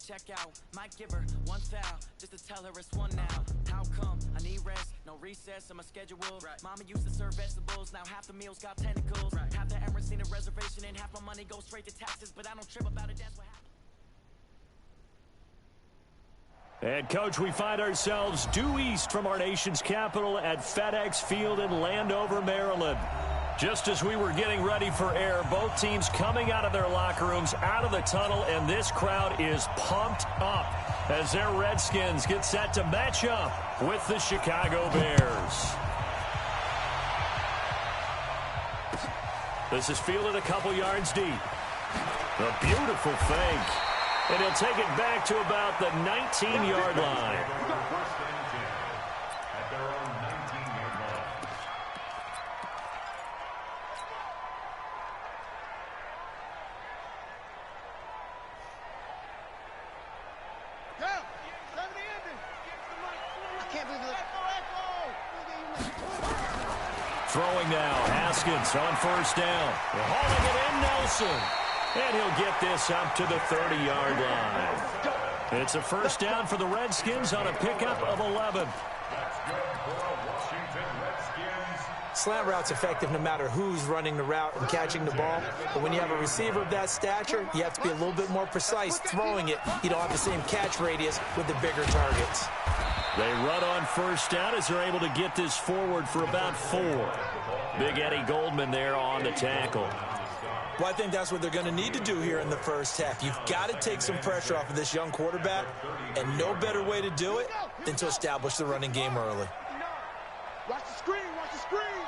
check out. Might give her one foul just to tell her it's one now. How come? I need rest, no recess on my schedule. Mama used to serve vegetables, now half the meals got tentacles. Half the Emirates need a reservation and half my money goes straight to taxes, but I don't trip about it, that's what happened. And, Coach, we find ourselves due east from our nation's capital at FedEx Field in Landover, Maryland. Just as we were getting ready for air, both teams coming out of their locker rooms, out of the tunnel, and this crowd is pumped up as their Redskins get set to match up with the Chicago Bears. This is fielded a couple yards deep. A beautiful fake. And he'll take it back to about the 19-yard line. Throwing now, Haskins on first down. Hauling it in, Nelson. And he'll get this up to the 30-yard line. It's a first down for the Redskins on a pickup of 11. Slant route's effective no matter who's running the route and catching the ball. But when you have a receiver of that stature, you have to be a little bit more precise throwing it. You don't have the same catch radius with the bigger targets. They run on first down as they're able to get this forward for about 4. Big Eddie Goldman there on the tackle. Well, I think that's what they're going to need to do here in the first half. You've got to take some pressure off of this young quarterback, and no better way to do it than to establish the running game early. Watch the screen, watch the screen.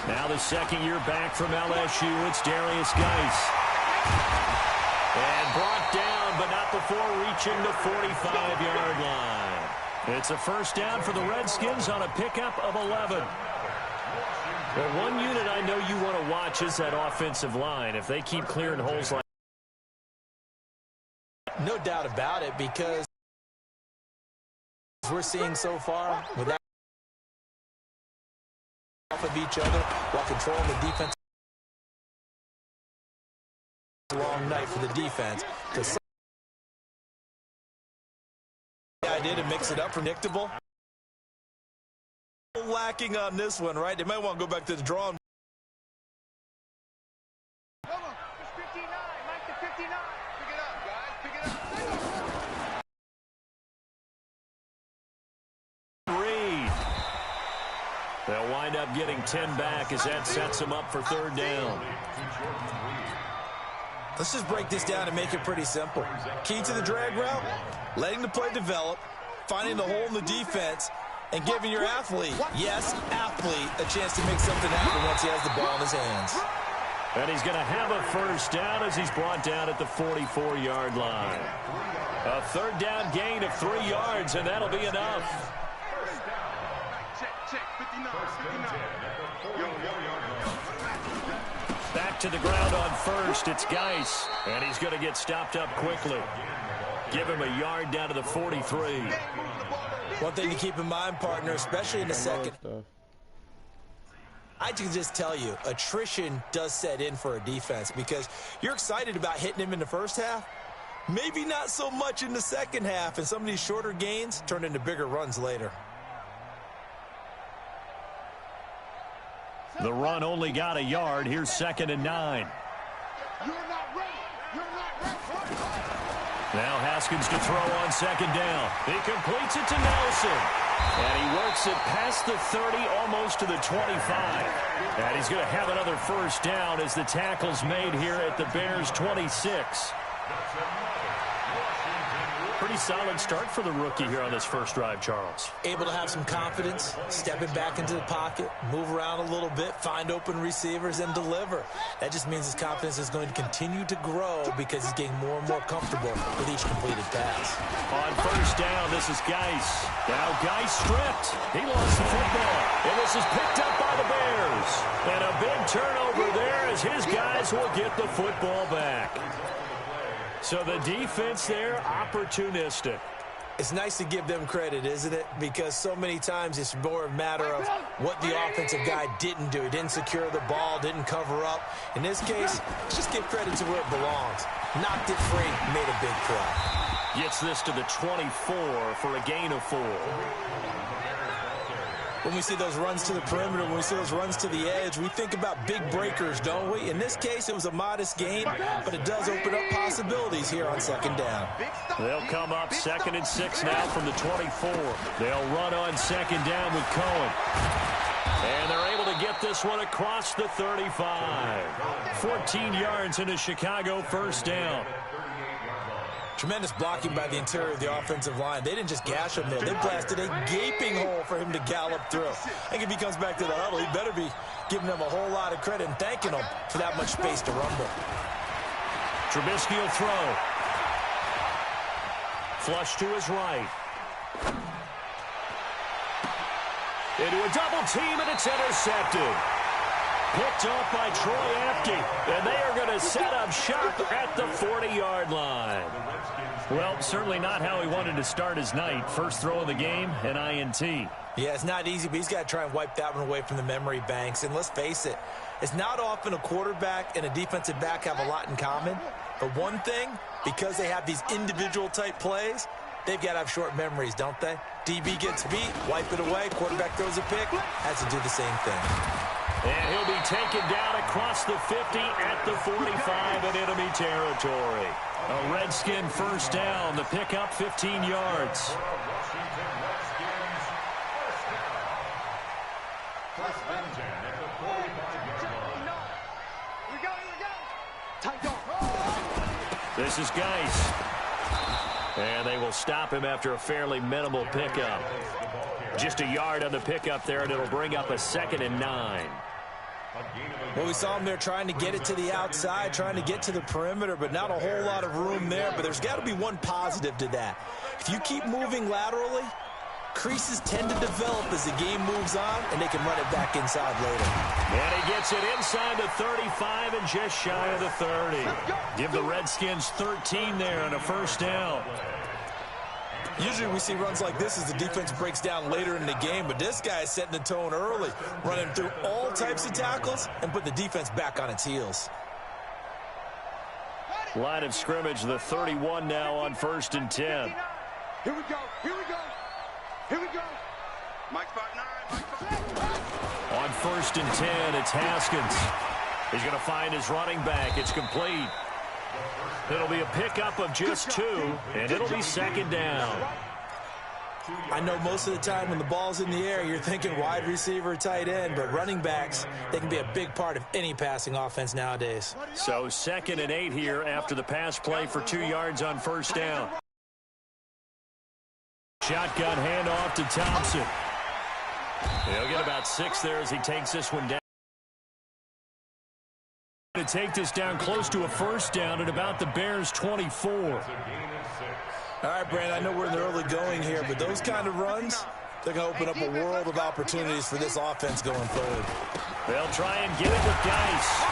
Now the second year back from LSU, it's Darius Geis. And brought down, but not before reaching the 45-yard line. It's a first down for the Redskins on a pickup of 11. Well, one unit I know you want to watch is that offensive line. If they keep clearing holes like that. No doubt about it, because we're seeing so far without off of each other while controlling the defense. Long night for the defense. The idea to mix it up, predictable. Lacking on this one, right? They might want to go back to the drawing. Come on, it's 59, Mike to 59. Pick it up, guys, pick it up. Reed. They'll wind up getting 10 back as that sets them up for third down. Let's just break this down and make it pretty simple. Key to the drag route, letting the play develop, finding the hole in the defense, and giving your athlete, yes, athlete, a chance to make something happen once he has the ball in his hands. And he's going to have a first down as he's brought down at the 44-yard line. A third down gain of 3 yards, and that'll be enough. Check, 59, 59. Back to the ground on first, it's Geis, and he's going to get stopped up quickly. Give him a yard down to the 43. One thing to keep in mind, partner, especially in the second. I can just tell you, attrition does set in for a defense because you're excited about hitting him in the first half. Maybe not so much in the second half, and some of these shorter gains turn into bigger runs later. The run only got a yard. Here's 2nd and 9. You're not ready. You're not ready. Now Haskins to throw on 2nd down. He completes it to Nelson. And he works it past the 30, almost to the 25. And he's going to have another first down as the tackle's made here at the Bears' 26. Pretty solid start for the rookie here on this first drive, Charles. Able to have some confidence, stepping back into the pocket, move around a little bit, find open receivers, and deliver. That just means his confidence is going to continue to grow because he's getting more and more comfortable with each completed pass. On first down, this is Geis. Now Geis stripped. He lost the football. And this is picked up by the Bears. And a big turnover there as his guys will get the football back. So the defense there, opportunistic. It's nice to give them credit, isn't it? Because so many times it's more a matter of what the offensive guy didn't do. He didn't secure the ball, didn't cover up. In this case, let's just give credit to where it belongs. Knocked it free, made a big play. Gets this to the 24 for a gain of 4. When we see those runs to the perimeter, when we see those runs to the edge, we think about big breakers, don't we? In this case, it was a modest gain, but it does open up possibilities here on second down. They'll come up 2nd and 6 now from the 24. They'll run on second down with Cohen. And they're able to get this one across the 35. 14 yards into Chicago, first down. Tremendous blocking by the interior of the offensive line. They didn't just gash him there. They blasted a gaping hole for him to gallop through. I think if he comes back to the huddle, he better be giving them a whole lot of credit and thanking them for that much space to rumble. Trubisky will throw. Flush to his right. Into a double team, and it's intercepted. Picked off by Troy Apke, and they are going to set up shop at the 40-yard line. Well, certainly not how he wanted to start his night. First throw of the game, an INT. Yeah, it's not easy, but he's got to try and wipe that one away from the memory banks. And let's face it, it's not often a quarterback and a defensive back have a lot in common. But one thing, because they have these individual-type plays, they've got to have short memories, don't they? DB gets beat, wipe it away, quarterback throws a pick, has to do the same thing. And he'll be taken down across the 50 at the 45 in enemy territory. A Redskin first down. The pickup 15 yards. This is Geis. And they will stop him after a fairly minimal pickup. Just a yard on the pickup there, and it'll bring up a 2nd and 9. Well, we saw him there trying to get it to the outside, trying to get to the perimeter, but not a whole lot of room there. But there's got to be one positive to that. If you keep moving laterally, creases tend to develop as the game moves on, and they can run it back inside later. And he gets it inside the 35 and just shy of the 30. Give the Redskins 13 there and a first down. Usually we see runs like this as the defense breaks down later in the game, but this guy is setting the tone early, running through all types of tackles and put the defense back on its heels. Line of scrimmage, the 31 now on 1st and 10. Here we go, here we go, here we go. Mike spot 9, Mike spot 9. On 1st and 10, it's Haskins. He's going to find his running back. It's complete. It'll be a pickup of just 2, and it'll be 2nd down. I know most of the time when the ball's in the air, you're thinking wide receiver, tight end, but running backs, they can be a big part of any passing offense nowadays. So 2nd and 8 here after the pass play for 2 yards on first down. Shotgun handoff to Thompson. He'll get about 6 there as he takes this one down. To take this down close to a first down at about the Bears' 24. All right, Brandon, I know we're in the early going here, but those kind of runs, they're going to open up a world of opportunities for this offense going forward. They'll try and get it with Geis.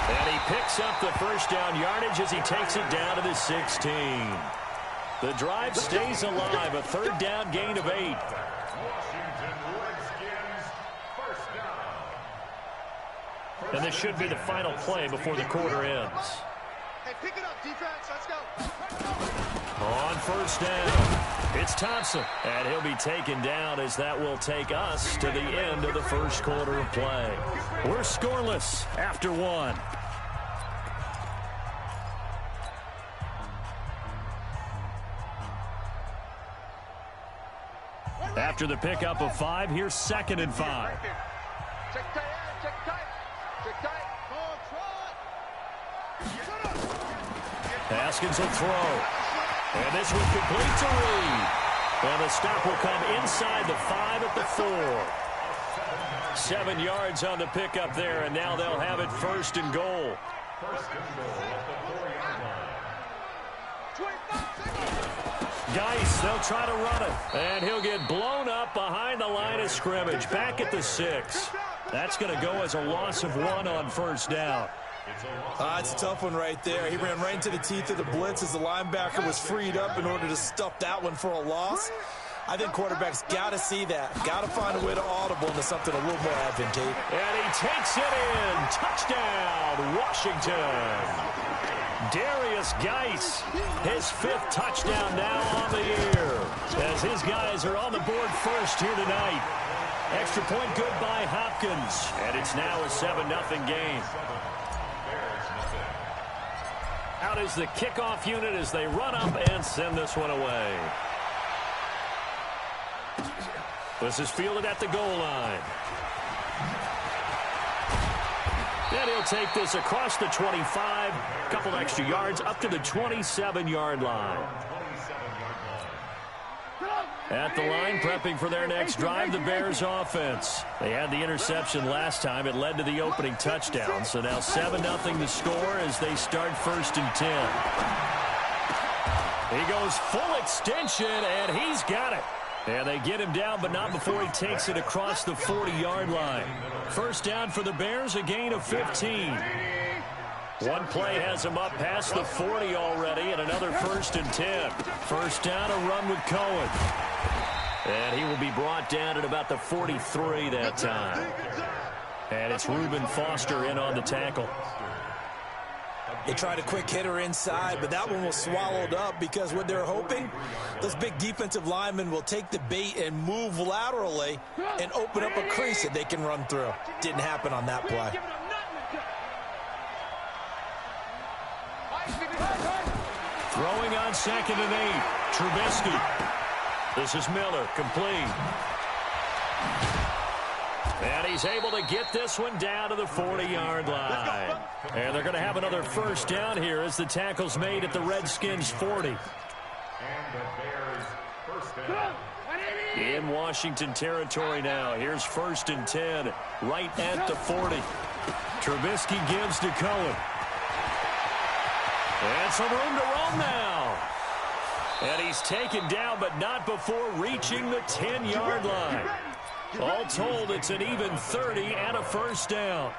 And he picks up the first down yardage as he takes it down to the 16. The drive stays alive, a 3rd down gain of 8. And this should be the final play before the quarter ends. Hey, pick it up, defense. Let's go. On first down, it's Thompson. And he'll be taken down as that will take us to the end of the first quarter of play. We're scoreless after 1. After the pickup of 5, here's 2nd and 5. Check tight, check tight. Check tight. Haskins will throw. And this one complete to Reed. And the stop will come inside the 5 at the 4. 7 yards on the pickup there, and now they'll have it 1st and goal. Geis, they'll try to run it. And he'll get blown up behind the line of scrimmage. Back at the 6. That's going to go as a loss of 1 on first down. It's a tough one right there. He ran right into the teeth of the blitz as the linebacker was freed up in order to stuff that one for a loss. I think quarterbacks got to see that. Got to find a way to audible into something a little more advantageous. And he takes it in. Touchdown, Washington. Darius Geis, his 5th touchdown now on the year, as his guys are on the board first here tonight. Extra point good by Hopkins, and it's now a 7-0 game. Out is the kickoff unit as they run up and send this one away. This is fielded at the goal line. And he'll take this across the 25, a couple extra yards up to the 27-yard line. At the line, prepping for their next drive, the Bears offense. They had the interception last time. It led to the opening touchdown. So now 7-0 the score as they start 1st and 10. He goes full extension, and he's got it. And they get him down, but not before he takes it across the 40-yard line. First down for the Bears, a gain of 15. One play has him up past the 40 already, and another 1st and 10. First down, a run with Cohen. And he will be brought down at about the 43 that time. And it's Reuben Foster in on the tackle. They tried a quick hitter inside, but that one was swallowed up because what they're hoping, those big defensive linemen will take the bait and move laterally and open up a crease that they can run through. Didn't happen on that play. Throwing on 2nd and 8. Trubisky. This is Miller, complete. And he's able to get this one down to the 40-yard line. And they're going to have another first down here as the tackle's made at the Redskins' 40. In Washington territory now. Here's 1st and 10, right at the 40. Trubisky gives to Cohen. And some room to run now. And he's taken down, but not before reaching the 10-yard line. All told, it's an even 30 and a first down.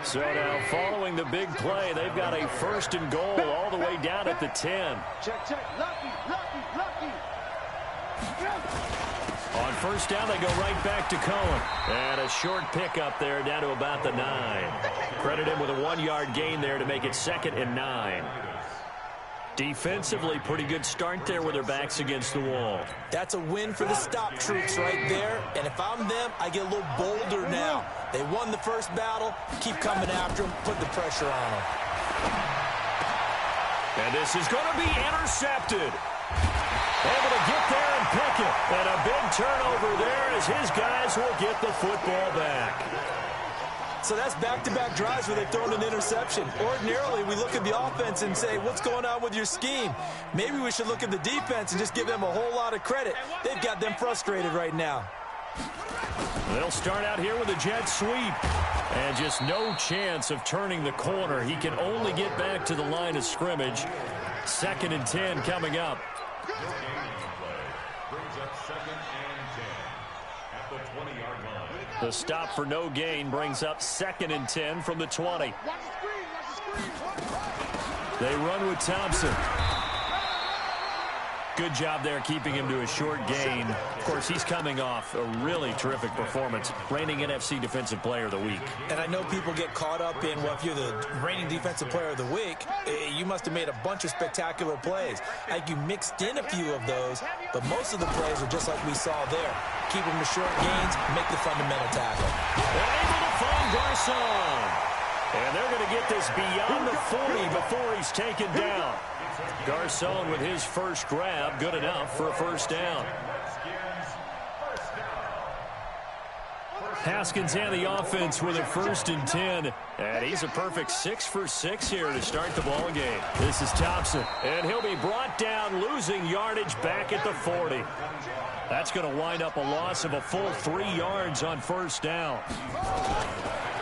So now following the big play, they've got a 1st and goal all the way down at the 10. Check. Lucky. On first down, they go right back to Cohen. And a short pickup there down to about the 9. Credit him with a 1-yard gain there to make it 2nd and 9. Defensively, pretty good start there with their backs against the wall. That's a win for the stop troops right there. And if I'm them, I get a little bolder now. They won the first battle. Keep coming after them. Put the pressure on them. And this is going to be intercepted. Able to get there and pick it. And a big turnover there as his guys will get the football back. So that's back-to-back drives where they've thrown an interception. Ordinarily, we look at the offense and say, what's going on with your scheme? Maybe we should look at the defense and just give them a whole lot of credit. They've got them frustrated right now. They'll start out here with a jet sweep. And just no chance of turning the corner. He can only get back to the line of scrimmage. 2nd and 10 coming up. The stop for no gain brings up 2nd and 10 from the 20. They run with Thompson. Good job there keeping him to a short gain. Of course, he's coming off a really terrific performance, reigning NFC Defensive Player of the Week. And I know people get caught up in, well, if you're the reigning Defensive Player of the Week, you must have made a bunch of spectacular plays. I think you mixed in a few of those, but most of the plays are just like we saw there. Keep them to short gains, make the fundamental tackle. They're able to find Garcon. And they're going to get this beyond the 40 before he's taken down. Garcon with his first grab, good enough for a first down. Haskins and the offense with a 1st and 10. And he's a perfect 6 for 6 here to start the ball game. This is Thompson. And he'll be brought down, losing yardage back at the 40. That's going to wind up a loss of a full 3 yards on first down.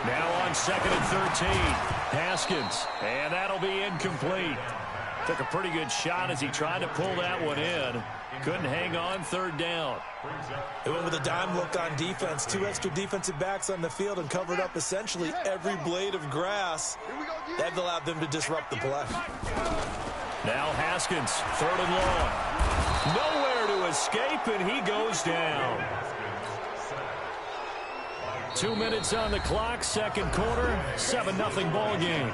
Now on 2nd and 13. Haskins. And that'll be incomplete. Took a pretty good shot as he tried to pull that one in. Couldn't hang on, 3rd down. They went with a dime look on defense. 2 extra defensive backs on the field and covered up essentially every blade of grass. That allowed them to disrupt the play. Now Haskins, 3rd and long. Nowhere to escape, and he goes down. 2 minutes on the clock, second quarter, 7-0 ball game.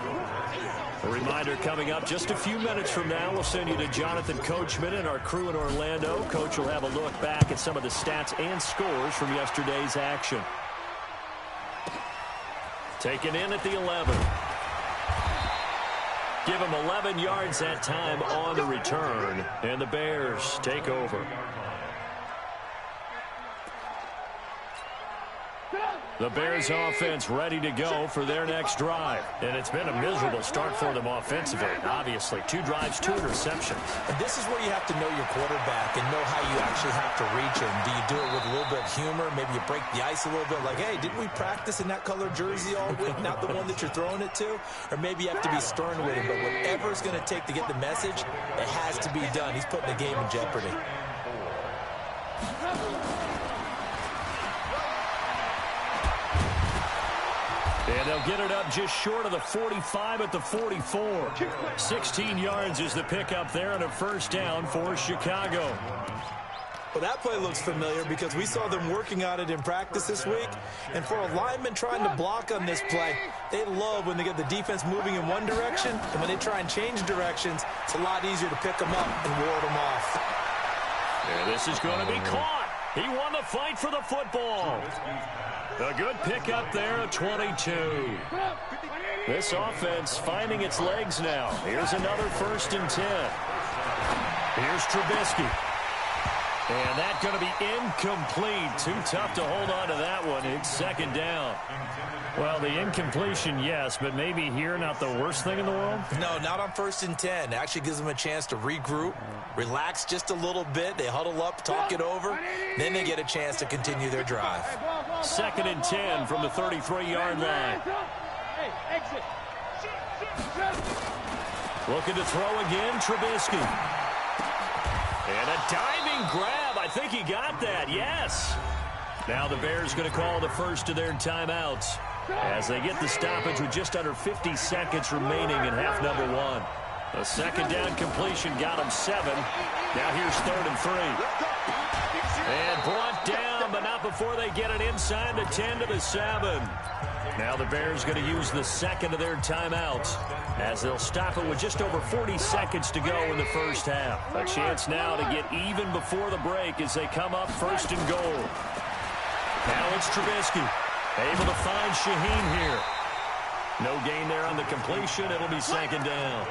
A reminder coming up just a few minutes from now, we'll send you to Jonathan Coachman and our crew in Orlando. Coach will have a look back at some of the stats and scores from yesterday's action. Taken in at the 11. Give him 11 yards that time on the return, and the Bears take over. The Bears offense ready to go for their next drive. And it's been a miserable start for them offensively, obviously. 2 drives, 2 interceptions. And this is where you have to know your quarterback and know how you actually have to reach him. Do you do it with a little bit of humor? Maybe you break the ice a little bit, like, hey, didn't we practice in that color jersey all week, not the one that you're throwing it to? Or maybe you have to be stern with him. But whatever it's going to take to get the message, it has to be done. He's putting the game in jeopardy. And they'll get it up just short of the 45 at the 44. 16 yards is the pickup there and a first down for Chicago. Well, that play looks familiar because we saw them working on it in practice this week. And for a lineman trying to block on this play, they love when they get the defense moving in one direction. And when they try and change directions, it's a lot easier to pick them up and ward them off. And this is going to be caught. He won the fight for the football. A good pickup there at 22. This offense finding its legs now. Here's another 1st and 10. Here's Trubisky. And that's going to be incomplete. Too tough to hold on to that one. It's 2nd down. Well, the incompletion, yes, but maybe here not the worst thing in the world? No, not on 1st and 10. It actually gives them a chance to regroup, relax just a little bit. They huddle up, talk it over. Then they get a chance to continue their drive. 2nd and 10 from the 33-yard line. Looking to throw again, Trubisky. And a diving grab. I think he got that, yes. Now the Bears going to call the first of their timeouts as they get the stoppage with just under 50 seconds remaining in half number 1. A 2nd down completion got him 7. Now here's 3rd and 3. And brought down, but not before they get it inside the 10 to the 7. Now the Bears going to use the 2nd of their timeouts as they'll stop it with just over 40 seconds to go in the first half. A chance now to get even before the break as they come up 1st and goal. Now it's Trubisky, able to find Shaheen here. No gain there on the completion. It'll be 2nd down.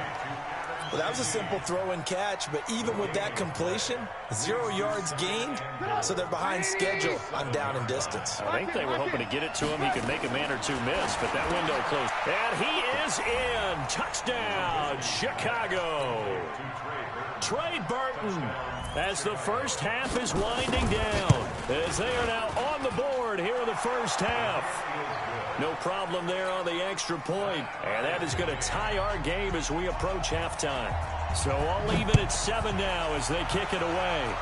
Well, that was a simple throw and catch, but even with that completion, 0 yards gained, so they're behind schedule on down and distance. I think they were hoping to get it to him. He could make a man or two miss, but that window closed. And he is in. Touchdown, Chicago. Trey Burton as the first half is winding down, as they are now on the board here in the first half. No problem there on the extra point, and that is going to tie our game as we approach halftime. So all even at 7 now as they kick it away.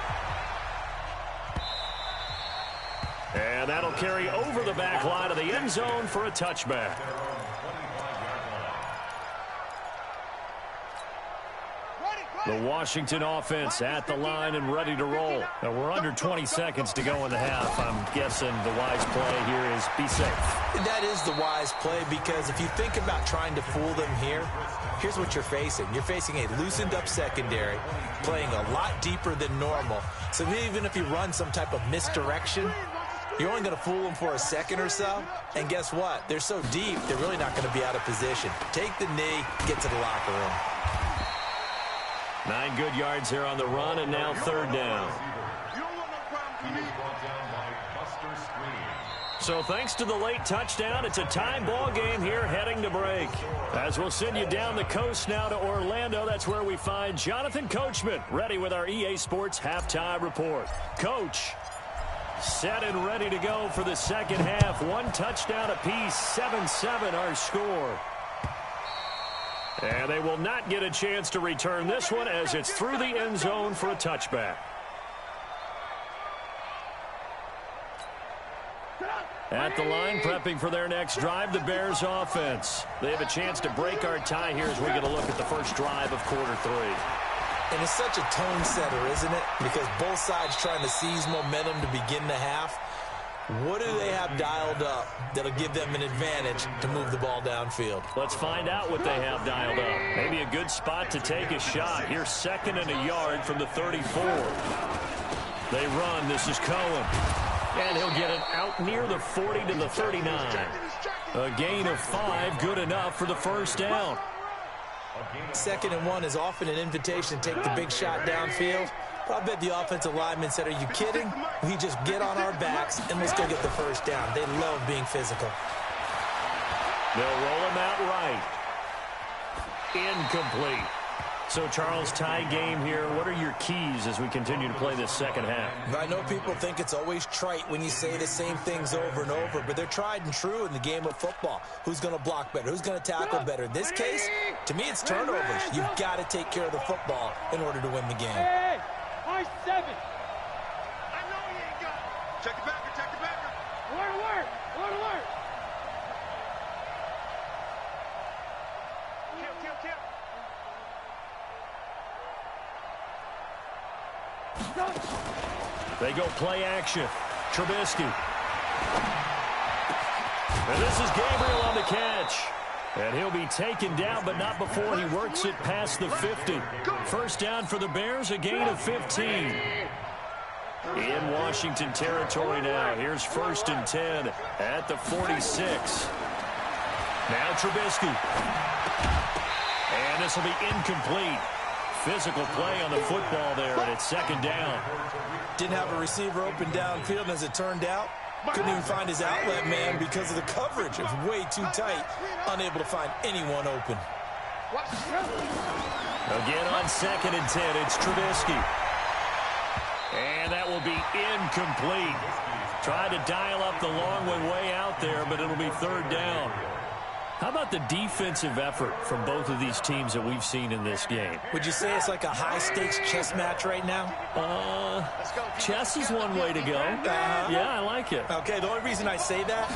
And that'll carry over the back line of the end zone for a touchback. The Washington offense at the line and ready to roll. Now we're under 20 seconds to go in the half. I'm guessing the wise play here is be safe. That is the wise play, because if you think about trying to fool them here, here's what you're facing. You're facing a loosened up secondary, playing a lot deeper than normal. So even if you run some type of misdirection, you're only going to fool them for a second or so. And guess what? They're so deep, they're really not going to be out of position. Take the knee, get to the locker room. 9 good yards there on the run, and now 3rd down. So thanks to the late touchdown, it's a tie ball game here heading to break. As we'll send you down the coast now to Orlando, that's where we find Jonathan Coachman, ready with our EA Sports halftime report. Coach, set and ready to go for the second half. 1 touchdown apiece, 7-7 our score. And they will not get a chance to return this one as it's through the end zone for a touchback. At the line, prepping for their next drive, the Bears offense. They have a chance to break our tie here as we get a look at the first drive of quarter 3. And it's such a tone setter, isn't it? Because both sides trying to seize momentum to begin the half. What do they have dialed up that'll give them an advantage to move the ball downfield? Let's find out what they have dialed up. Maybe a good spot to take a shot. Here's 2nd and a yard from the 34. They run. This is Cohen. And he'll get it out near the 40 to the 39. A gain of 5, good enough for the first down. 2nd and 1 is often an invitation to take the big shot downfield. I bet the offensive lineman said, are you kidding? We just get on our backs and let's go get the first down. They love being physical. They'll roll him out right. Incomplete. So, Charles, tie game here. What are your keys as we continue to play this second half? I know people think it's always trite when you say the same things over and over, but they're tried and true in the game of football. Who's going to block better? Who's going to tackle better? In this case, to me, it's turnovers. You've got to take care of the football in order to win the game. Hey, high 7. I know he ain't got it. Check the backer, check the backer. Alert, alert, alert, alert. Kill, kill, kill. They go play action. Trubisky. And this is Gabriel on the catch. And he'll be taken down, but not before he works it past the 50. First down for the Bears, a gain of 15. In Washington territory now. Here's 1st and 10 at the 46. Now Trubisky. And this will be incomplete. Physical play on the football there, and it's 2nd down. Didn't have a receiver open downfield, and as it turned out, couldn't even find his outlet man because of the coverage. It was way too tight, unable to find anyone open. Again on 2nd and 10, it's Trubisky. And that will be incomplete. Tried to dial up the long one way out there, but it'll be 3rd down. How about the defensive effort from both of these teams that we've seen in this game? Would you say it's like a high-stakes chess match right now? Chess is one way to go. Yeah, I like it. Okay, the only reason I say that,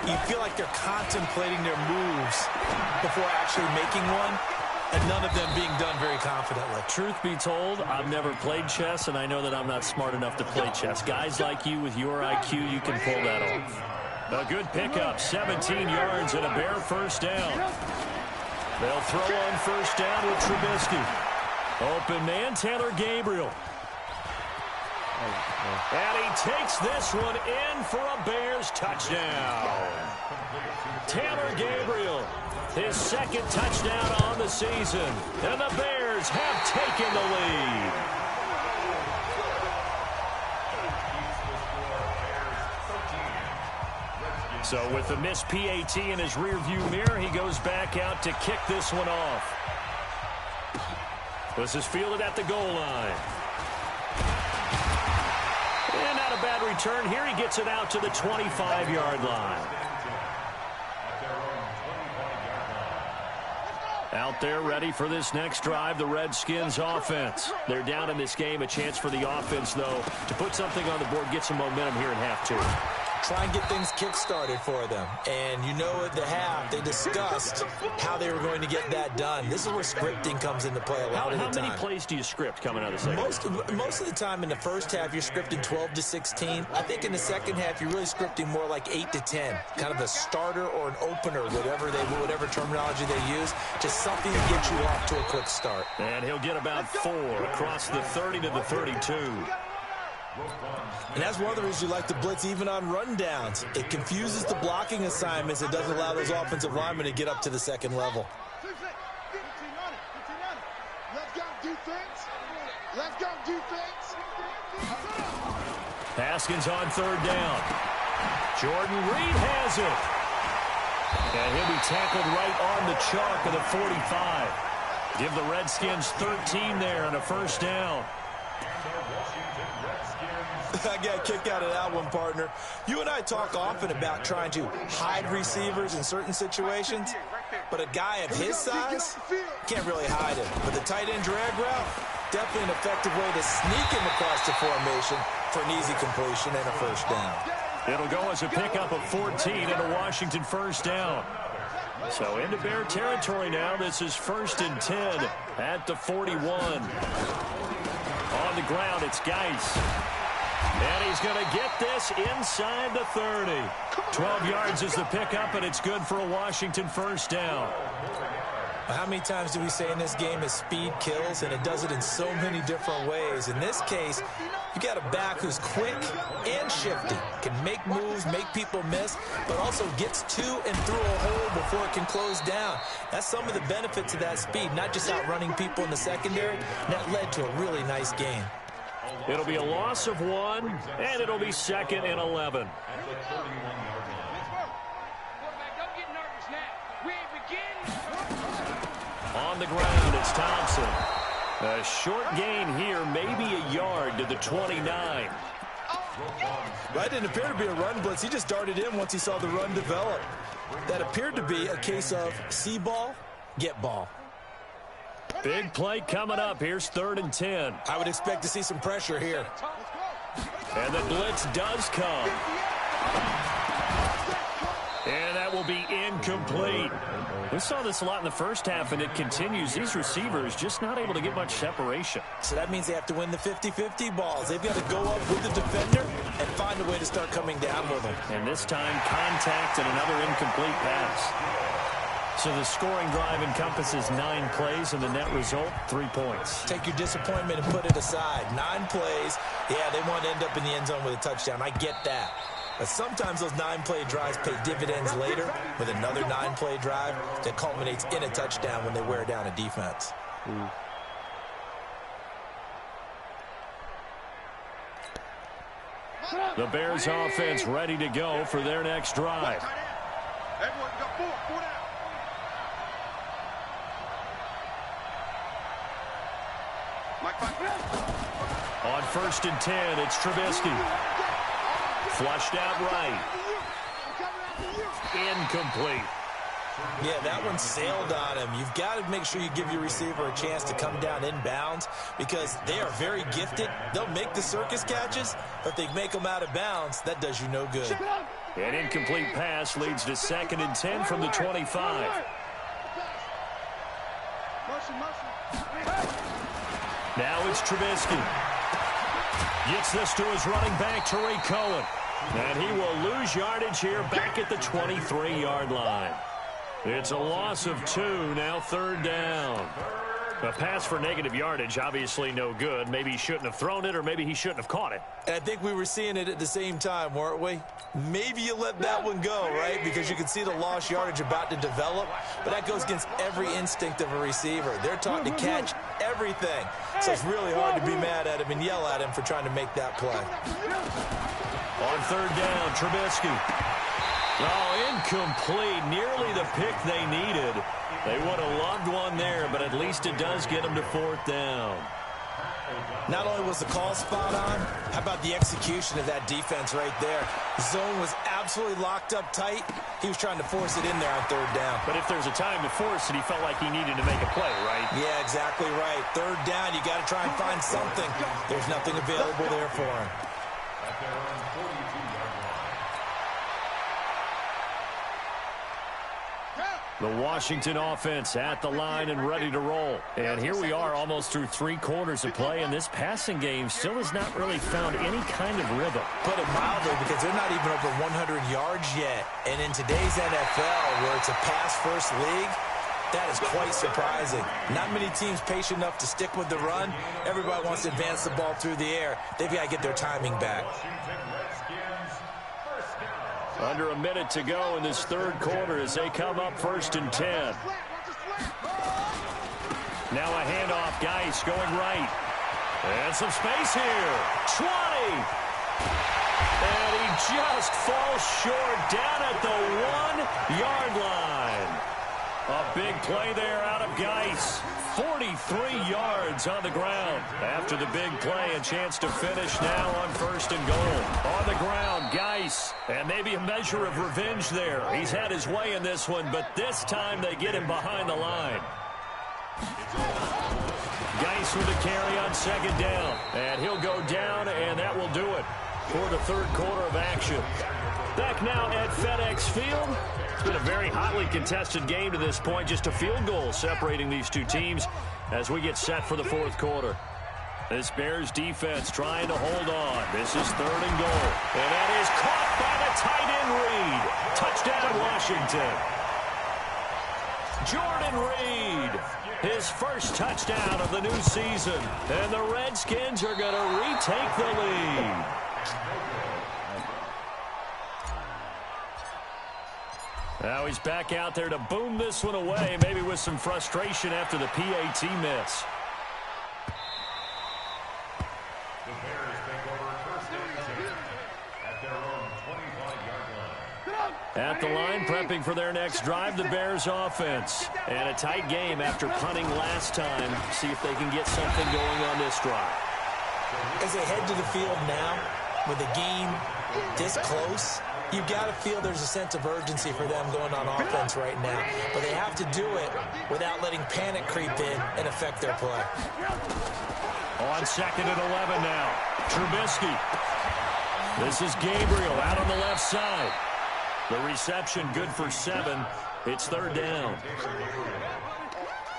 you feel like they're contemplating their moves before actually making one, and none of them being done very confidently. Truth be told, I've never played chess, and I know that I'm not smart enough to play chess. Guys like you with your IQ, you can pull that off. A good pickup, 17 yards and a Bear first down. They'll throw on first down with Trubisky. Open man, Taylor Gabriel. And he takes this one in for a Bears touchdown. Taylor Gabriel, his 2nd touchdown on the season. And the Bears have taken the lead. So with the missed PAT in his rearview mirror, he goes back out to kick this one off. This is fielded at the goal line. And not a bad return. Here he gets it out to the 25-yard line. Out there ready for this next drive, the Redskins offense. They're down in this game. A chance for the offense, though, to put something on the board, get some momentum here in half 2. Try and get things kick-started for them. And you know at the half, they discussed how they were going to get that done. This is where scripting comes into play a lot of the time. How many plays do you script coming out of the second half? Most of the time in the first half, you're scripting 12 to 16. I think in the second half, you're really scripting more like 8 to 10. Kind of a starter or an opener, whatever terminology they use. Just something to get you off to a quick start. And he'll get about 4 across the 30 to the 32. And that's one of the reasons you like to blitz even on rundowns. It confuses the blocking assignments. It doesn't allow those offensive linemen to get up to the second level. Let's go defense. Let's go defense. Haskins on 3rd down. Jordan Reed has it. And he'll be tackled right on the chalk of the 45. Give the Redskins 13 there and a first down. I got a kick out of that one, partner. You and I talk often about trying to hide receivers in certain situations, but a guy of his size can't really hide him. But the tight end drag route, definitely an effective way to sneak him across the formation for an easy completion and a first down. It'll go as a pickup of 14 and a Washington first down. So into Bear territory now. This is 1st and 10 at the 41. On the ground, it's Geis. And he's going to get this inside the 30. 12 yards is the pickup, and it's good for a Washington first down. How many times do we say in this game is speed kills, and it does it in so many different ways. In this case, you got a back who's quick and shifty, can make moves, make people miss, but also gets to and through a hole before it can close down. That's some of the benefits of that speed, not just outrunning people in the secondary. And that led to a really nice game. It'll be a loss of 1, and it'll be 2nd and 11. On the ground, it's Thompson. A short gain here, maybe a yard to the 29. That didn't appear to be a run blitz. He just darted in once he saw the run develop. That appeared to be a case of see ball, get ball. Big play coming up. Here's 3rd and 10. I would expect to see some pressure here. And the blitz does come. And that will be incomplete. We saw this a lot in the first half, and it continues. These receivers just not able to get much separation. So that means they have to win the 50-50 balls. They've got to go up with the defender and find a way to start coming down with them. And this time, contact and another incomplete pass. So the scoring drive encompasses 9 plays, and the net result, 3 points. Take your disappointment and put it aside. 9 plays. Yeah, they want to end up in the end zone with a touchdown. I get that. But sometimes those 9-play drives pay dividends later with another 9-play drive that culminates in a touchdown when they wear down a defense. The Bears offense ready to go for their next drive. Everyone got 4 down. On 1st and 10, it's Trubisky. Flushed out right. Incomplete. Yeah, that one sailed on him. You've got to make sure you give your receiver a chance to come down inbounds because they are very gifted. They'll make the circus catches, but if they make them out of bounds, that does you no good. An incomplete pass leads to 2nd and 10 from the 25. Now it's Trubisky. Gets this to his running back, Tariq Cohen. And he will lose yardage here back at the 23-yard line. It's a loss of 2, now 3rd down. A pass for negative yardage, obviously no good. Maybe he shouldn't have thrown it, or maybe he shouldn't have caught it. And I think we were seeing it at the same time, weren't we? Maybe you let that one go, right? Because you can see the lost yardage about to develop. But that goes against every instinct of a receiver. They're taught to catch everything. So it's really hard to be mad at him and yell at him for trying to make that play. On 3rd down, Trubisky. Oh, incomplete. Nearly the pick they needed. They would have loved one there, but at least it does get them to 4th down. Not only was the call spot on, how about the execution of that defense right there? The zone was absolutely locked up tight. He was trying to force it in there on 3rd down. But if there's a time to force it, he felt like he needed to make a play, right? Yeah, exactly right. 3rd down, you got to try and find something. There's nothing available there for him. The Washington offense at the line and ready to roll. And here we are almost through 3 quarters of play, and this passing game still has not really found any kind of rhythm. Put it mildly, because they're not even over 100 yards yet. And in today's NFL, where it's a pass-first league, that is quite surprising. Not many teams patient enough to stick with the run. Everybody wants to advance the ball through the air. They've got to get their timing back. Under a minute to go in this 3rd quarter as they come up 1st and 10. Now a handoff. Geis going right. And some space here. 20. And he just falls short down at the 1-yard line. A big play there out of Geis. 43 yards on the ground. After the big play, a chance to finish now on 1st and goal. On the ground, Geis. And maybe a measure of revenge there. He's had his way in this one, but this time they get him behind the line. Geis with a carry on 2nd down. And he'll go down, and that will do it for the 3rd quarter of action. Back now at FedEx Field. It's been a very hotly contested game to this point. Just a field goal separating these two teams as we get set for the 4th quarter. This Bears defense trying to hold on. This is 3rd and goal. And that is caught by the tight end Reed. Touchdown, Washington. Jordan Reed, his first touchdown of the new season. And the Redskins are going to retake the lead. Now he's back out there to boom this one away, maybe with some frustration after the PAT miss. The Bears take over first and 10 at their own 25-yard line. At the line, prepping for their next drive, the Bears offense. And a tight game after punting last time. See if they can get something going on this drive. As they head to the field now, with the game this close, you've got to feel there's a sense of urgency for them going on offense right now. But they have to do it without letting panic creep in and affect their play. On 2nd and 11 now. Trubisky. This is Gabriel out on the left side. The reception good for 7. It's 3rd down.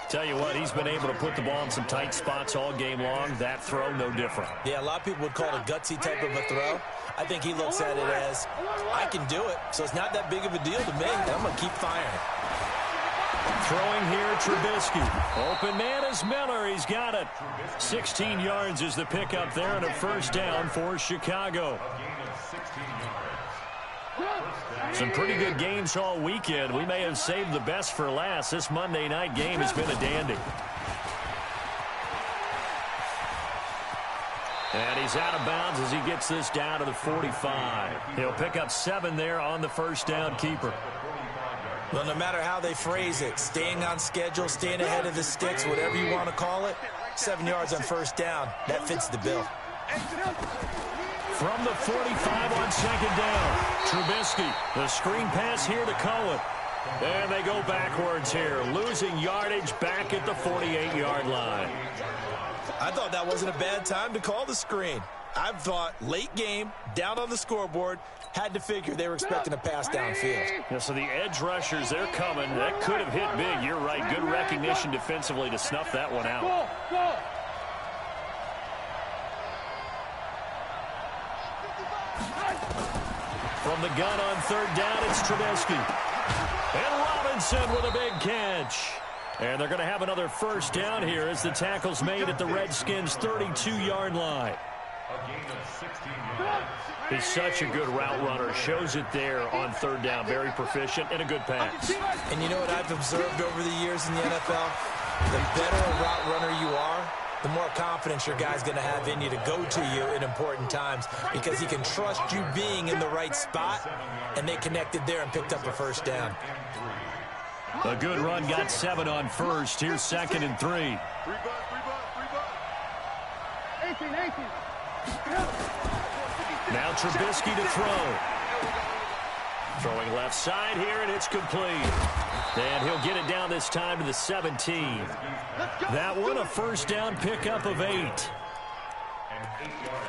Tell you what, he's been able to put the ball in some tight spots all game long. That throw, no different. Yeah, a lot of people would call it a gutsy type of a throw. I think he looks at it as, I can do it, so it's not that big of a deal to me. I'm going to keep firing. Throwing here, Trubisky. Open man is Miller. He's got it. 16 yards is the pickup there, and a 1st down for Chicago. Some pretty good games all weekend. We may have saved the best for last. This Monday night game has been a dandy. And he's out of bounds as he gets this down to the 45. He'll pick up 7 there on the 1st down keeper. Well, no matter how they phrase it, staying on schedule, staying ahead of the sticks, whatever you want to call it, 7 yards on 1st down, that fits the bill. From the 45 on 2nd down, Trubisky, the screen pass here to Cohen. And they go backwards here, losing yardage back at the 48-yard line. I thought that wasn't a bad time to call the screen. I thought late game, down on the scoreboard, had to figure they were expecting a pass downfield. Yeah, so the edge rushers, they're coming. That could have hit big. You're right. Good recognition defensively to snuff that one out. From the gun on 3rd down, it's Trubisky. And Robinson with a big catch. And they're going to have another 1st down here as the tackle's made at the Redskins' 32-yard line. He's such a good route runner. Shows it there on 3rd down. Very proficient and a good pass. And you know what I've observed over the years in the NFL? The better a route runner you are, the more confidence your guy's going to have in you to go to you in important times because he can trust you being in the right spot, and they connected there and picked up a 1st down. A good run, got 7 on 1st. Here's 2nd and 3. Now Trubisky to throw. Throwing left side here, and it's complete. And he'll get it down this time to the 17. That one, a 1st down pickup of 8.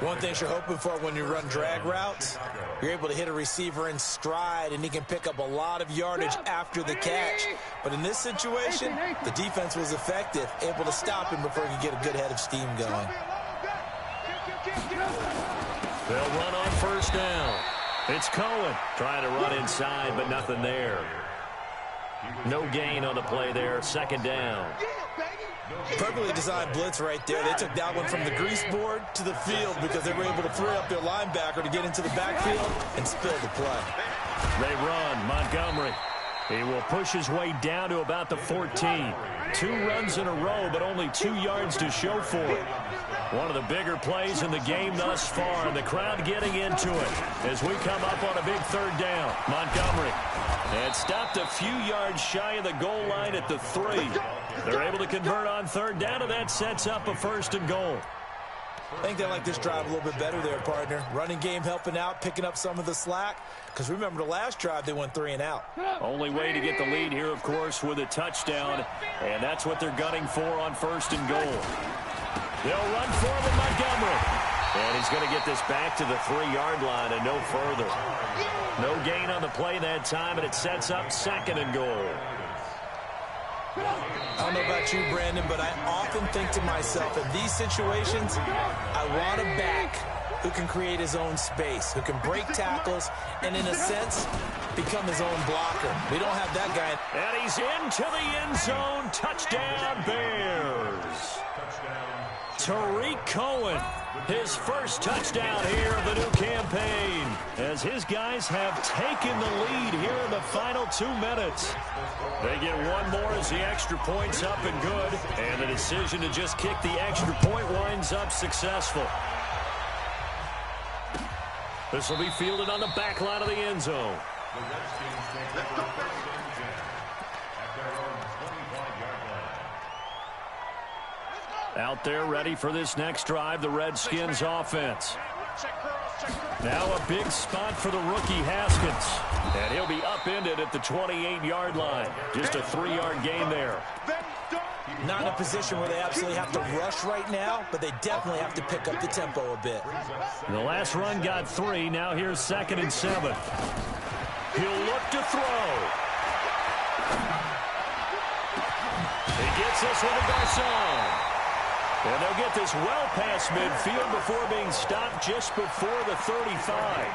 One thing you're hoping for when you run drag routes, you're able to hit a receiver in stride, and he can pick up a lot of yardage after the catch. But in this situation, the defense was effective, able to stop him before he could get a good head of steam going. They'll run on 1st down. It's Cohen trying to run inside, but nothing there. No gain on the play there. 2nd down. Perfectly designed blitz right there. They took that one from the grease board to the field because they were able to free up their linebacker to get into the backfield and spill the play. They run. Montgomery. He will push his way down to about the 14. 2 runs in a row, but only 2 yards to show for it. One of the bigger plays in the game thus far, and the crowd getting into it as we come up on a big 3rd down. Montgomery. And stopped a few yards shy of the goal line at the 3. They're able to convert on 3rd down, and that sets up a 1st and goal. I think they like this drive a little bit better there, partner. Running game helping out, picking up some of the slack. Because remember, the last drive, they went 3 and out. Only way to get the lead here, of course, with a touchdown. And that's what they're gunning for on 1st and goal. They'll run for him in Montgomery. And he's going to get this back to the 3-yard line and no further. No gain on the play that time, and it sets up 2nd and goal. I don't know about you, Brandon, but I often think to myself, in these situations, I want a back who can create his own space, who can break tackles, and in a sense, become his own blocker. We don't have that guy. And he's into the end zone. Touchdown, Bears. Tariq Cohen, his first touchdown here of the new campaign, as his guys have taken the lead here in the final 2 minutes. They get one more as the extra point's up and good, and the decision to just kick the extra point winds up successful. This will be fielded on the back line of the end zone. The Redskins take over first and 10 at their own 25-yard line. Out there ready for this next drive, the Redskins offense. Now a big spot for the rookie Haskins. And he'll be upended at the 28-yard line. Just a 3-yard gain there. Not in a position where they absolutely have to rush right now, but they definitely have to pick up the tempo a bit. The last run got 3. Now here's 2nd and 7. He'll look to throw. He gets this one to Garcon. And they'll get this well past midfield before being stopped just before the 35.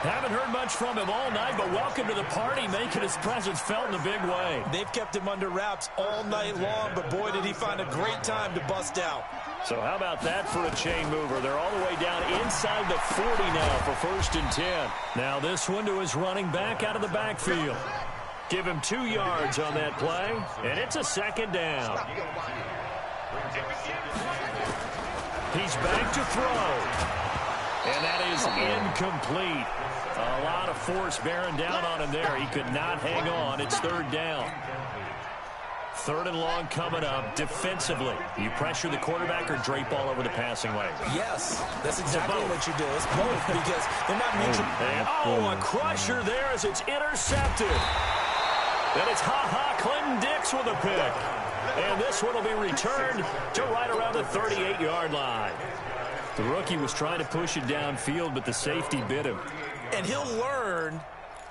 Haven't heard much from him all night, but welcome to the party, making his presence felt in a big way. They've kept him under wraps all night long, but boy, did he find a great time to bust out. So how about that for a chain mover? They're all the way down inside the 40 now for 1st and 10. Now this one to his running back out of the backfield. Give him 2 yards on that play, and it's a 2nd down. He's back to throw. And that is incomplete. A lot of force bearing down on him there. He could not hang on. It's 3rd down. 3rd and long coming up defensively. You pressure the quarterback or drape all over the passing lane? Yes, that's exactly what you do. It's both because they're not mutual. And, a crusher there as it's intercepted. And it's Clinton Dix with a pick. And this one will be returned to right around the 38-yard line. The rookie was trying to push it downfield, but the safety bit him. And he'll learn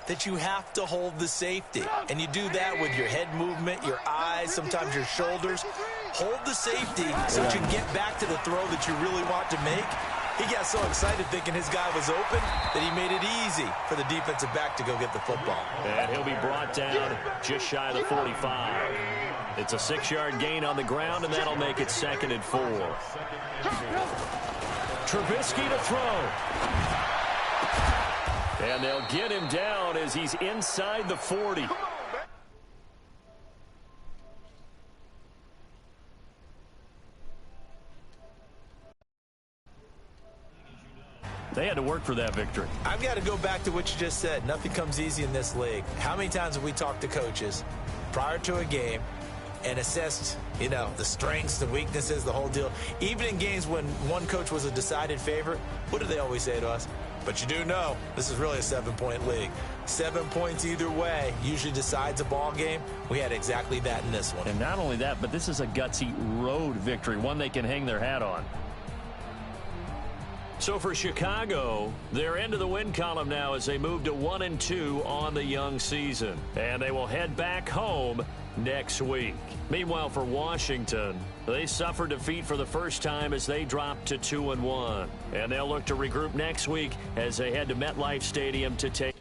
that you have to hold the safety. And you do that with your head movement, your eyes, sometimes your shoulders. Hold the safety so that you can get back to the throw that you really want to make. He got so excited thinking his guy was open that he made it easy for the defensive back to go get the football. And he'll be brought down just shy of the 45. It's a 6-yard gain on the ground, and that'll make it 2nd and 4. Trubisky to throw. And they'll get him down as he's inside the 40. They had to work for that victory. I've got to go back to what you just said. Nothing comes easy in this league. How many times have we talked to coaches prior to a game and assessed, the strengths, the weaknesses, the whole deal? Even in games when one coach was a decided favorite, what do they always say to us? But you do know this is really a 7-point league. 7 points either way usually decides a ball game. We had exactly that in this one. And not only that, but this is a gutsy road victory, one they can hang their hat on. So for Chicago, they're into the win column now as they move to 1-2 on the young season. And they will head back home next week. Meanwhile, for Washington, they suffered defeat for the first time as they dropped to 2-1. And they'll look to regroup next week as they head to MetLife Stadium to take